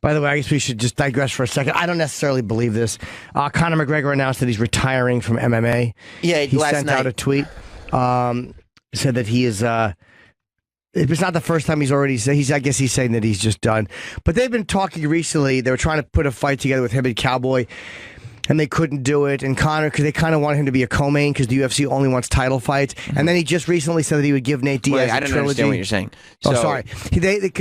By the way, I guess we should just digress for a second. I don't necessarily believe this. Conor McGregor announced that he's retiring from MMA. Yeah, he sent out a tweet. Said that he is. It's not the first time he's already said. I guess he's saying that he's just done. But they've been talking recently. They were trying to put a fight together with him and Cowboy, and they couldn't do it. And Conor, because they kind of want him to be a co-main because the UFC only wants title fights. And then he just recently said that he would give Nate Diaz I a don't trilogy. understand what you're saying. Oh, sorry.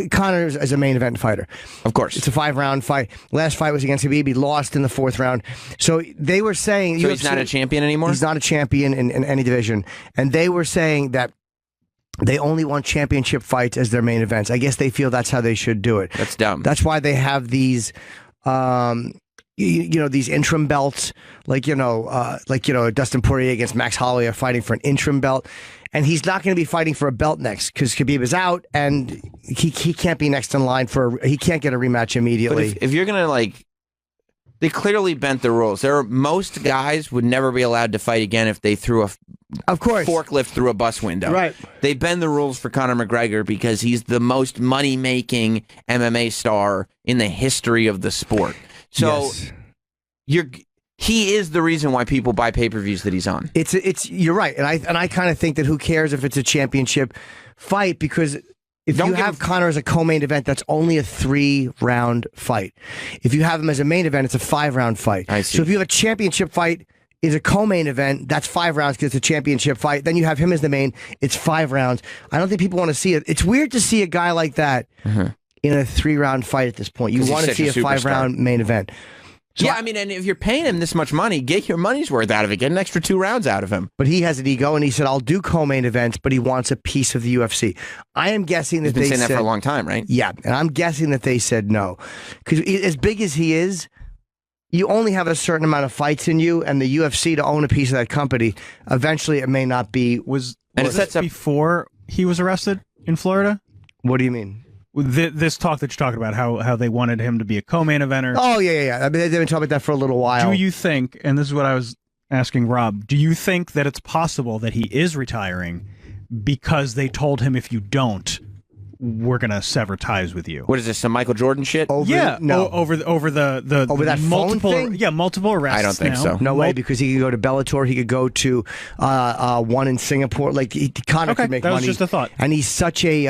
Conor is a main event fighter. Of course. It's a 5-round fight. Last fight was against Khabib. He lost in the 4th round. So they were saying... So he's not a champion anymore? He's not a champion in any division. And they were saying that they only want championship fights as their main events. I guess they feel that's how they should do it. That's dumb. That's why they have these... these interim belts, like Dustin Poirier against Max Holloway are fighting for an interim belt, and he's not going to be fighting for a belt next because Khabib is out, and he can't be next in line he can't get a rematch immediately. But if you're gonna they clearly bent the rules. Most guys would never be allowed to fight again if they threw a forklift through a bus window. Right. They bend the rules for Conor McGregor because he's the most money-making MMA star in the history of the sport. So he is the reason why people buy pay-per-views that he's on. You're right, and I kind of think that who cares if it's a championship fight, because if you have Conor as a co-main event, that's only a 3-round fight. If you have him as a main event, it's a 5-round fight. I see. So if you have a championship fight is a co-main event, that's 5 rounds because it's a championship fight. Then you have him as the main, it's 5 rounds. I don't think people want to see it. It's weird to see a guy like that in a 3-round fight at this point. You want to see a 5-round main event. So and if you're paying him this much money, get your money's worth out of it. Get an extra 2 rounds out of him. But he has an ego, and he said, I'll do co-main events, but he wants a piece of the UFC. I am guessing that He's been saying that for a long time, right? Yeah, and I'm guessing that they said no. Because as big as he is, you only have a certain amount of fights in you, and the UFC to own a piece of that company, eventually it may not be... Was this before he was arrested in Florida? What do you mean? This talk that you're talking about, how they wanted him to be a co-main eventer. Oh, yeah. I mean, they've been talking about that for a little while. Do you think, and this is what I was asking Rob, do you think that it's possible that he is retiring because they told him if you don't, we're going to sever ties with you? What is this, some Michael Jordan shit? Over that multiple phone thing? Yeah, multiple arrests. I don't think so. No way, because he could go to Bellator, he could go to one in Singapore. Like Conor could make money. That was just a thought. And he's such a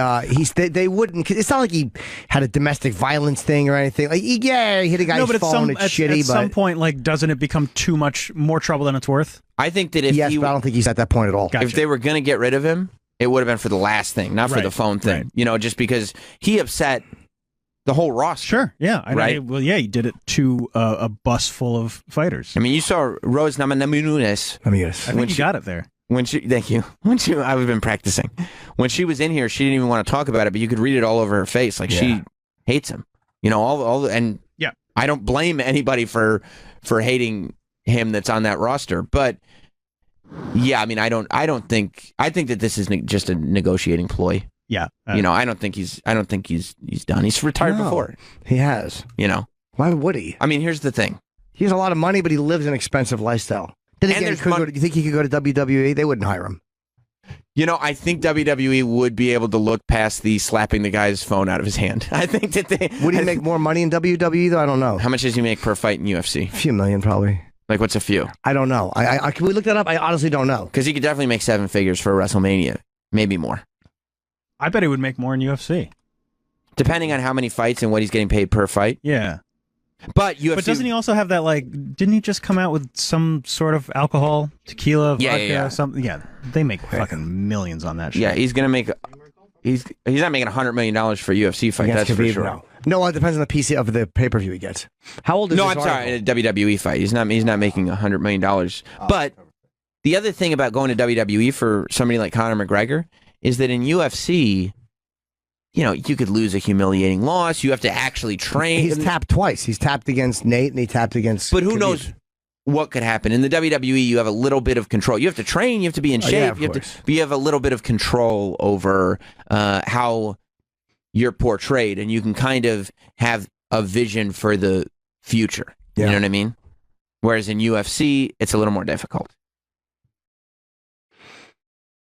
they wouldn't. It's not like he had a domestic violence thing or anything. Like he hit a guy's phone. It's shitty. At some point, doesn't it become too much more trouble than it's worth? I think that if but I don't think he's at that point at all. Gotcha. If they were going to get rid of him, it would have been for the last thing, not for the phone thing. Right. Just because he upset the whole roster. Sure, yeah. Right? He did it to a bus full of fighters. I mean, you saw Rose Namajunas. I think you got it there. Thank you. I've been practicing. When she was in here, she didn't even want to talk about it, but you could read it all over her face. She hates him. And I don't blame anybody for hating him that's on that roster, but I mean, I think that this is just a negotiating ploy. Yeah. I don't think he's done. He's retired before. He has. Why would he? I mean, here's the thing. He has a lot of money, but he lives an expensive lifestyle. Then again, do you think he could go to WWE? They wouldn't hire him. I think WWE would be able to look past the slapping the guy's phone out of his hand. I think that they... Would he make more money in WWE, though? I don't know. How much does he make per fight in UFC? A few million, probably. Like, what's a few? I don't know. Can we look that up? I honestly don't know. Because he could definitely make 7 figures for a WrestleMania. Maybe more. I bet he would make more in UFC. Depending on how many fights and what he's getting paid per fight. Yeah. But UFC... But doesn't he also have that, didn't he just come out with some sort of alcohol, tequila, vodka, something? Yeah, they make fucking millions on that shit. Yeah, he's going to make... He's not making $100 million for a UFC fight, that's for sure. No, it depends on the PC of the pay-per-view he gets. How old is No, I'm sorry, a WWE fight. He's not making $100 million. But the other thing about going to WWE for somebody like Conor McGregor is that in UFC... you could lose a humiliating loss. You have to actually train. He's tapped twice. He's tapped against Nate, and he tapped against... But who knows what could happen. In the WWE, you have a little bit of control. You have to train. You have to be in shape. You have a little bit of control over how you're portrayed, and you can kind of have a vision for the future. You know what I mean? Whereas in UFC, it's a little more difficult.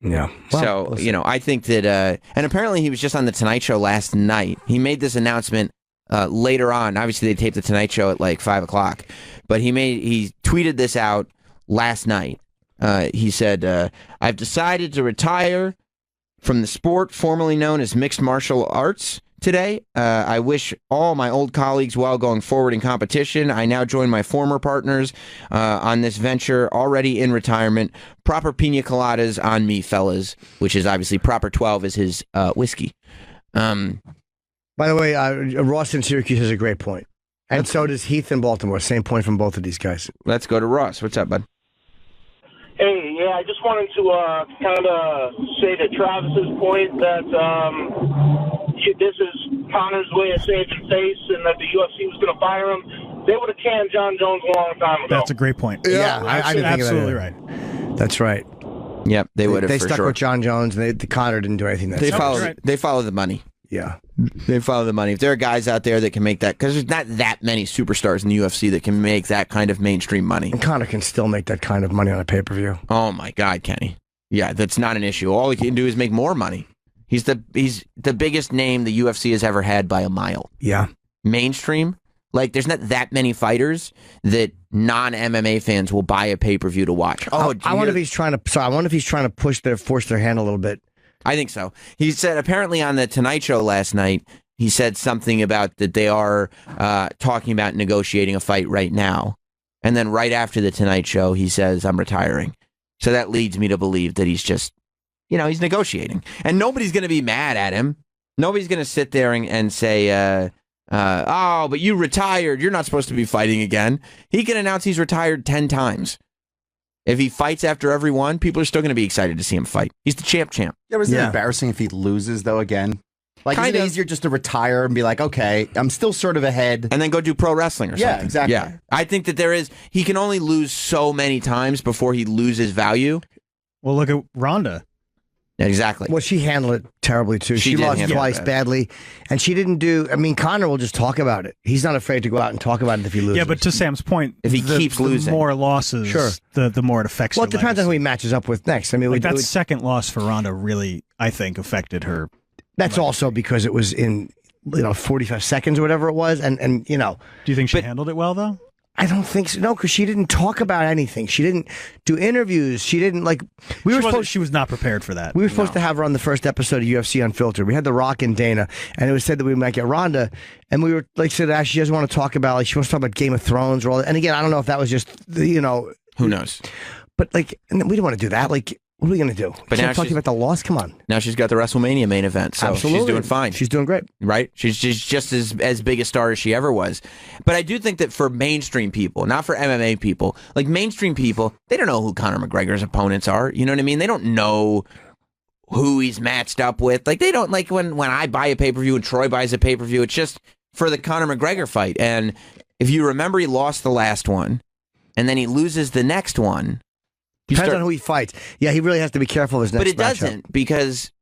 Yeah. Well, so, I think that, and apparently he was just on The Tonight Show last night. He made this announcement later on. Obviously, they taped the Tonight Show at like 5 o'clock, but he tweeted this out last night. He said, "I've decided to retire from the sport formerly known as mixed martial arts today. I wish all my old colleagues well going forward in competition. I now join my former partners on this venture, already in retirement. Proper pina coladas on me, fellas," which is obviously Proper 12 is his whiskey. By the way, Ross in Syracuse has a great point. And so does Heath in Baltimore. Same point from both of these guys. Let's go to Ross. What's up, bud? Hey, yeah, I just wanted to kind of say to Travis's point that this is Conor's way of saving face and that the UFC was going to fire him. They would have canned John Jones a long time ago. That's a great point. Yeah, I didn't think of that absolutely either. Right. That's right. Yep, they would have. They for stuck sure. with John Jones, and Connor didn't do anything. They follow the money. Yeah. They follow the money. If there are guys out there that can make that, because there's not that many superstars in the UFC that can make that kind of mainstream money. And Connor can still make that kind of money on a pay-per-view. Oh my God, Kenny. Yeah, that's not an issue. All he can do is make more money. He's the biggest name the UFC has ever had by a mile. Yeah. Mainstream, like there's not that many fighters that non-MMA fans will buy a pay-per-view to watch. Oh, I wonder if he's trying to. Sorry, I wonder if he's trying to force their hand a little bit. I think so. He said apparently on the Tonight Show last night, he said something about that they are talking about negotiating a fight right now. And then right after the Tonight Show, he says, "I'm retiring." So that leads me to believe that he's just, he's negotiating. And nobody's going to be mad at him. Nobody's going to sit there and say, oh, but you retired. You're not supposed to be fighting again. He can announce he's retired 10 times. If he fights after every one, people are still going to be excited to see him fight. He's the champ. Yeah, was it embarrassing if he loses, though, again? Like, isn't it easier just to retire and be like, okay, I'm still sort of ahead. And then go do pro wrestling or something. Yeah, exactly. Yeah. I think that he can only lose so many times before he loses value. Well, look at Ronda. Exactly. Well, she handled it terribly, too. She lost twice badly. And she didn't Connor will just talk about it. He's not afraid to go out and talk about it if he loses. Yeah, but to Sam's point, if he keeps losing, the more losses, sure, the more it affects her. Well, it depends on who he matches up with next. I mean, that second loss for Ronda really, I think, affected her. That's also because it was in 45 seconds or whatever it was, and Do you think she handled it well, though? I don't think so. No, because she didn't talk about anything. She didn't do interviews. She didn't She was not prepared for that. We were supposed to have her on the first episode of UFC Unfiltered. We had The Rock and Dana, and it was said that we might get Ronda, and we were said she doesn't want to talk about she wants to talk about Game of Thrones or all that. And again, I don't know if that was just who knows, but we didn't want to do that. What are we going to do? But now talking about the loss. Come on. Now she's got the WrestleMania main event, so Absolutely. She's doing fine. She's doing great, right? She's just as big a star as she ever was. But I do think that for mainstream people, not for MMA people, like mainstream people, they don't know who Conor McGregor's opponents are. You know what I mean? They don't know who he's matched up with. Like they don't when I buy a pay-per-view and Troy buys a pay-per-view. It's just for the Conor McGregor fight. And if you remember, he lost the last one, and then he loses the next one. Depends on who he fights. Yeah, he really has to be careful of his next matchup. But it doesn't, because...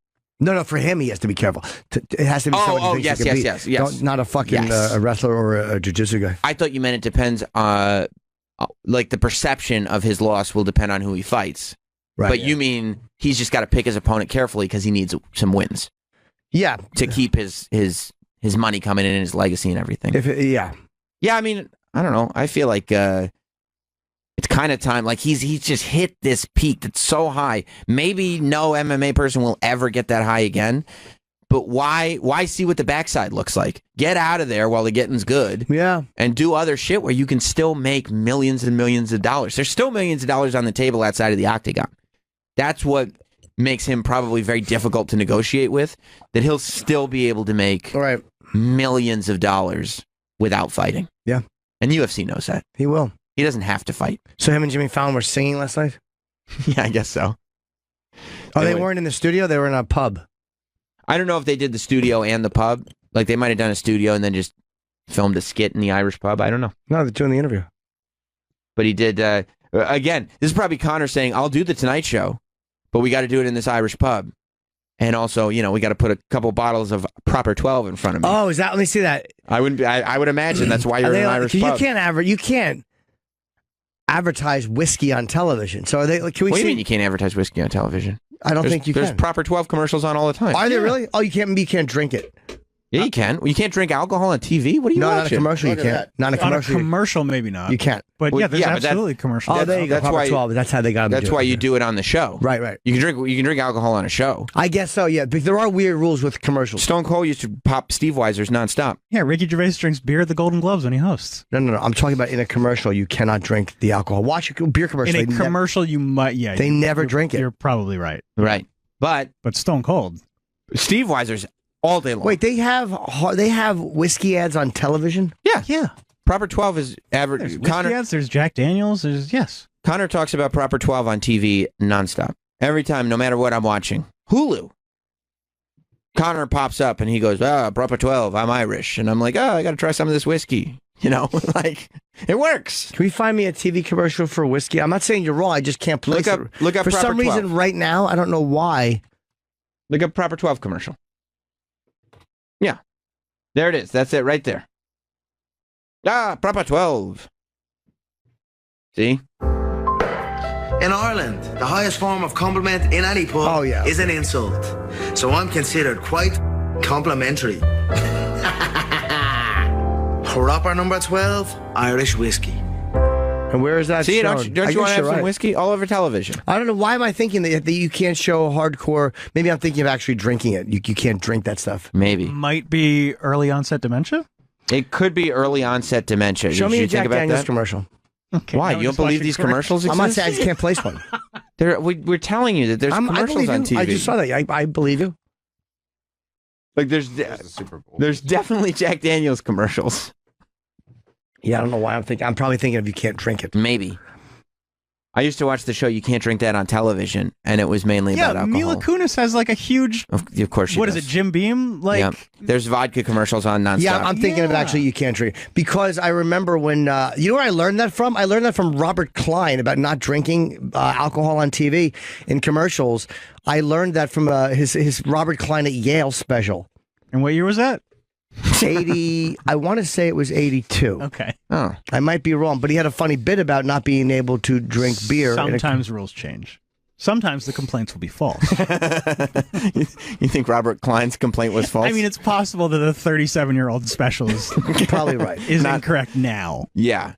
No, for him, he has to be careful. It has to be someone who thinks he can beat. Yes. Not a fucking a wrestler or a jiu-jitsu guy. I thought you meant it depends, the perception of his loss will depend on who he fights. Right. But you mean he's just got to pick his opponent carefully because he needs some wins. Yeah. To keep his money coming in and his legacy and everything. Yeah, I mean, I don't know. I feel like... it's kind of time. Like he's just hit this peak that's so high. Maybe no MMA person will ever get that high again. But why see what the backside looks like? Get out of there while the getting's good. Yeah. And do other shit where you can still make millions and millions of dollars. There's still millions of dollars on the table outside of the octagon. That's what makes him probably very difficult to negotiate with. That he'll still be able to make millions of dollars without fighting. Yeah. And the UFC knows that. He will. He doesn't have to fight. So him and Jimmy Fallon were singing last night? Yeah, I guess so. Oh, they weren't in the studio? They were in a pub. I don't know if they did the studio and the pub. Like, they might have done a studio and then just filmed a skit in the Irish pub. I don't know. No, they're doing the interview. But he did, again, this is probably Connor saying, I'll do the Tonight Show, but we got to do it in this Irish pub. And also, we got to put a couple bottles of Proper 12 in front of me. Oh, is that? Let me see that. I would imagine that's why you're in an Irish pub. You can't advertise whiskey on television. So are they? Can we what do see? you mean you can't advertise whiskey on television? I don't think you can. There's Proper 12 commercials on all the time. Are there really? Oh, you can't drink it. Yeah, you can. You can't drink alcohol on TV. What are you No, watching? not a commercial. You Look at can't. Not a On a commercial. commercial, maybe not. You can't. But Well, yeah, there's yeah, but absolutely commercials. Oh, there you go. That's Proper why- 12. That's how they got him. That's why you do it on the show. Right. You can drink alcohol on a show. I guess so. Yeah, but there are weird rules with commercials. Stone Cold used to pop Steve Weisers nonstop. Yeah, Ricky Gervais drinks beer at the Golden Globes when he hosts. No. I'm talking about in a commercial. You cannot drink the alcohol. Watch a beer commercial. In a commercial, you might. Yeah, they never drink it. You're probably right. Right. But Stone Cold. Steve Weisers all day long. Wait, they have whiskey ads on television? Yeah. Proper 12 is average. There's whiskey ads, there's Jack Daniels. Yes. Connor talks about Proper 12 on TV nonstop. Every time, no matter what I'm watching. Hulu. Connor pops up and he goes, Proper 12, I'm Irish. And I'm like, I got to try some of this whiskey. You know, like, it works. Can we find me a TV commercial for whiskey? I'm not saying you're wrong. I just can't place it. Look up for Proper some 12. reason right now. I don't know why. Look up Proper 12 commercial. Yeah. There it is. That's it right there. Proper 12. See? In Ireland, the highest form of compliment in any pub is an insult. So I'm considered quite complimentary. Proper number 12, Irish whiskey. And where is that See, shown? don't you want to have some whiskey? All over television. I don't know. Why am I thinking that you can't show hardcore? Maybe I'm thinking of actually drinking it. You can't drink that stuff. Maybe. Might be early onset dementia? It could be early onset dementia. Show me a Jack Daniels that? commercial. Okay, Why? You don't believe these commercials exist? I'm not saying I just can't place one. We're telling you that there's commercials on TV. I just saw that. I believe you. Like there's Super Bowl. there's definitely Jack Daniels commercials. Yeah, I don't know why I'm probably thinking of you can't drink it. Maybe. I used to watch the show You Can't Drink That on television, and it was mainly about alcohol. Mila Kunis has like a huge. Of course she What does. is it, Jim Beam? Like, yeah. There's vodka commercials on nonstop. Yeah, I'm thinking of actually you can't drink because I remember when you know where I learned that from? I learned that from Robert Klein about not drinking alcohol on TV in commercials. I learned that from his Robert Klein at Yale special. And what year was that? 80. I want to say it was 82. Okay. Oh. I might be wrong, but he had a funny bit about not being able to drink beer. Sometimes rules change. Sometimes the complaints will be false. You think Robert Klein's complaint was false? I mean, it's possible that the 37-year-old special is probably right. Is incorrect now. Yeah.